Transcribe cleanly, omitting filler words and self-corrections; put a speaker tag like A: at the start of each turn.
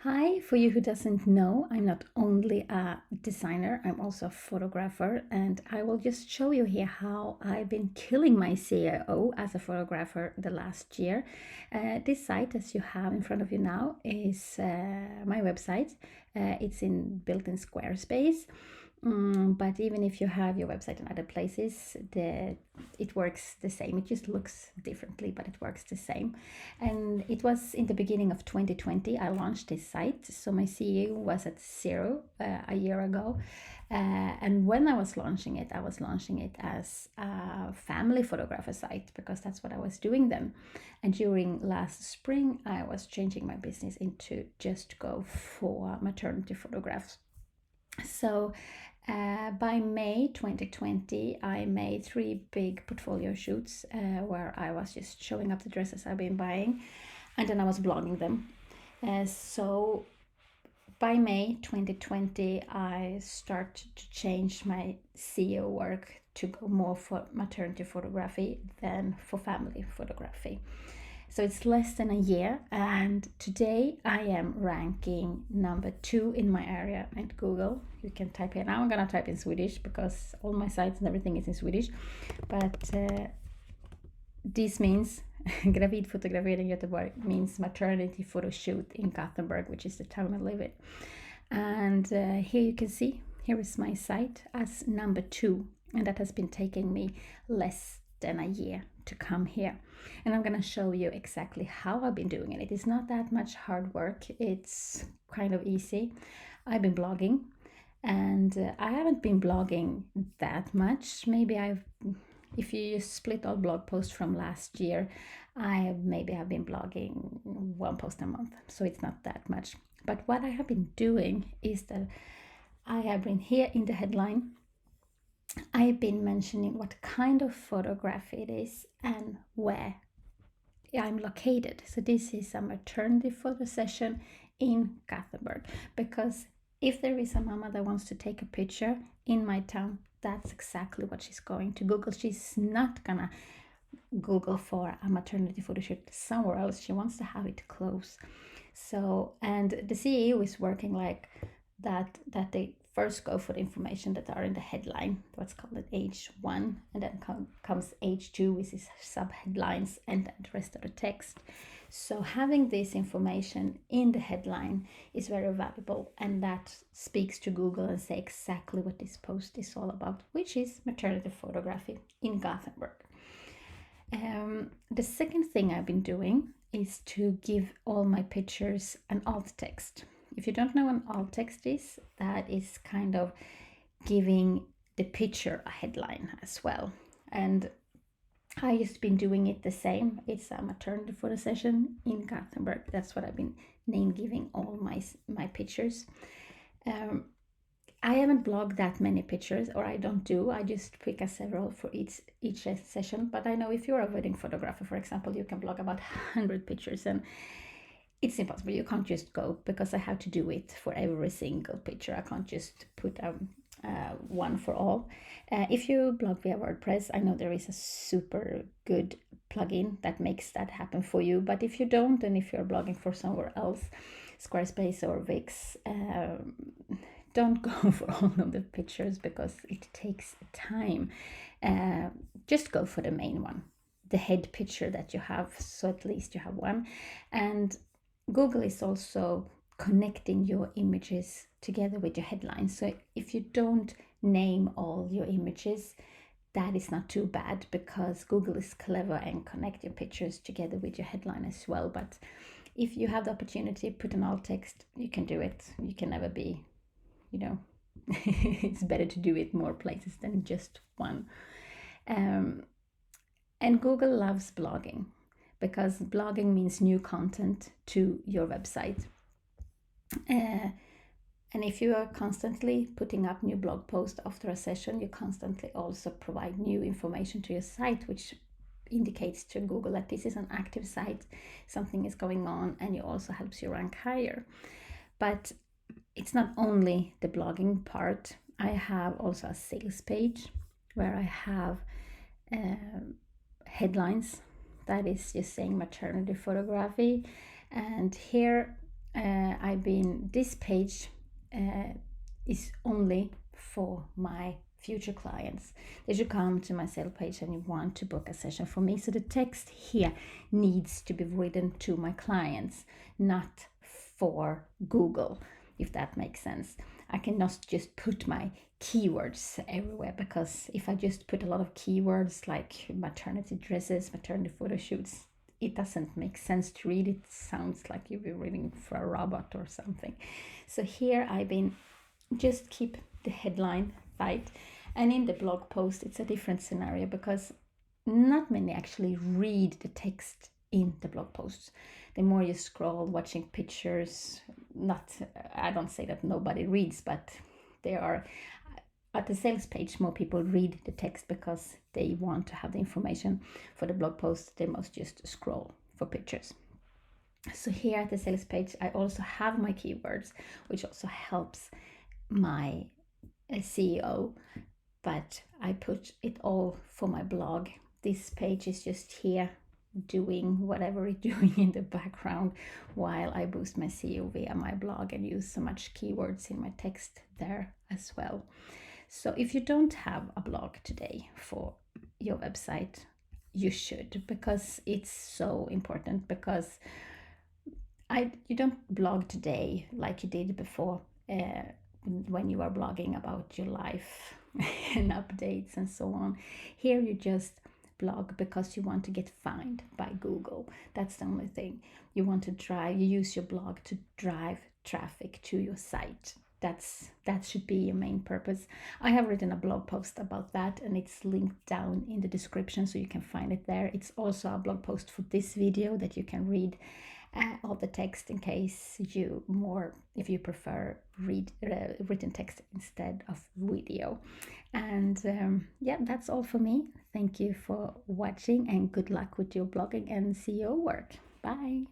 A: Hi, for you who doesn't know, I'm not only a designer, I'm also a photographer, and I will just show you here how I've been killing my SEO as a photographer the last year. This site, as you have in front of you now, is my website. It's built in Squarespace. But even if you have your website in other places, it works the same. It just looks differently, but it works the same. And it was in the beginning of 2020 I launched this site. So my CEO was at zero a year ago. And when I was launching it as a family photographer site because that's what I was doing then. And during last spring, I was changing my business into just go for maternity photographs. So by May 2020, I made 3 big portfolio shoots where I was just showing up the dresses I've been buying, and then I was blogging them. So by May 2020, I started to change my SEO work to go more for maternity photography than for family photography. So it's less than a year, and today I am ranking number 2 in my area at Google. You can type here. Now I'm gonna type in Swedish because all my sites and everything is in Swedish. But this means gravidfotografering i Göteborg means maternity photo shoot in Gothenburg, which is the town I live in. And here you can see, here is my site as number 2, and that has been taking me less than a year to come here. And I'm gonna show you exactly how I've been doing it. It is not that much hard work, it's kind of easy. I've been blogging, and I haven't been blogging that much. If you split all blog posts from last year, I maybe have been blogging 1 post a month, so it's not that much. But what I have been doing is that I have been here in the headline, I've been mentioning what kind of photograph it is and where I'm located. So this is a maternity photo session in Gothenburg, because if there is a mama that wants to take a picture in my town, that's exactly what she's going to Google. She's not gonna Google for a maternity photo shoot somewhere else. She wants to have it close. So, and the CEO is working like that they first go for the information that are in the headline, what's called an H1, and then comes H2, which is sub headlines, and then the rest of the text. So having this information in the headline is very valuable, and that speaks to Google and say exactly what this post is all about, which is maternity photography in Gothenburg. The second thing I've been doing is to give all my pictures an alt text. If you don't know what an alt text is, that is kind of giving the picture a headline as well. And I just been doing it the same. It's a maternity photo session in Gothenburg. That's what I've been name giving all my pictures. I haven't blogged that many pictures, or I don't do. I just pick a several for each session. But I know if you're a wedding photographer, for example, you can blog about 100 pictures, and it's impossible. You can't just go, because I have to do it for every single picture. I can't just put one for all. If you blog via WordPress, I know there is a super good plugin that makes that happen for you. But if you don't, and if you're blogging for somewhere else, Squarespace or Wix, don't go for all of the pictures because it takes time. Just go for the main one, the head picture that you have, so at least you have one. And Google is also connecting your images together with your headlines. So if you don't name all your images, that is not too bad, because Google is clever and connect your pictures together with your headline as well. But if you have the opportunity, put an alt text, you can do it. You can never be, it's better to do it more places than just one. And Google loves blogging, because blogging means new content to your website. And if you are constantly putting up new blog posts after a session, you constantly also provide new information to your site, which indicates to Google that this is an active site, something is going on, and it also helps you rank higher. But it's not only the blogging part. I have also a sales page where I have headlines that is just saying maternity photography. And here this page is only for my future clients. They should come to my sale page and you want to book a session for me. So the text here needs to be written to my clients, not for Google, if that makes sense. I cannot just put my keywords everywhere, because if I just put a lot of keywords like maternity dresses, maternity photo shoots, it doesn't make sense to read. It sounds like you'll be reading for a robot or something. So here I've been just keep the headline right, and in the blog post it's a different scenario, because not many actually read the text in the blog posts. The more you scroll watching pictures, not, I don't say that nobody reads, but there are, at the sales page, more people read the text because they want to have the information. For the blog post, they must just scroll for pictures. So here at the sales page, I also have my keywords, which also helps my SEO, but I put it all for my blog. This page is just here doing whatever it's doing in the background while I boost my SEO via my blog and use so much keywords in my text there as well. So if you don't have a blog today for your website, you should, because it's so important. Because you don't blog today like you did before, when you are blogging about your life and updates and so on. Here you just blog because you want to get found by Google. That's the only thing. You use your blog to drive traffic to your site. That should be your main purpose. I have written a blog post about that, and it's linked down in the description, so you can find it there. It's also a blog post for this video that you can read all the text in case if you prefer written text instead of video. And yeah, that's all for me. Thank you for watching, and good luck with your blogging and SEO work. Bye.